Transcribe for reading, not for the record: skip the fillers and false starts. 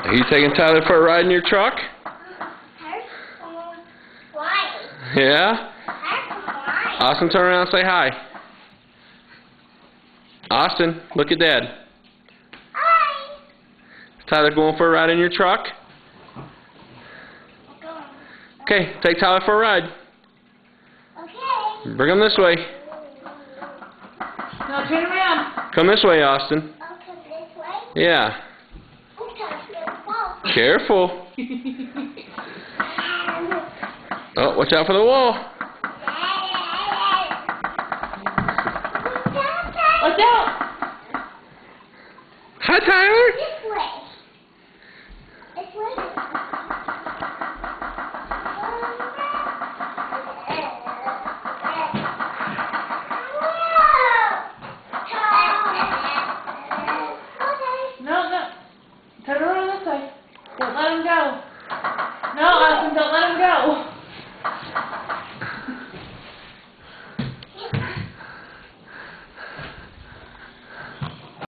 Are you taking Tyler for a ride in your truck? Why? Yeah? Austin, turn around and say hi. Austin, look at Dad. Hi. Is Tyler going for a ride in your truck? Okay, take Tyler for a ride. Okay. Bring him this way. No, turn around. Come this way, Austin. I'll come this way. Yeah. Okay, Careful. Oh, watch out for the wall. Watch out. Hi, Tyler. This way. This way. No. Turn around this way. Don't let him go. No, Austin, don't let him go.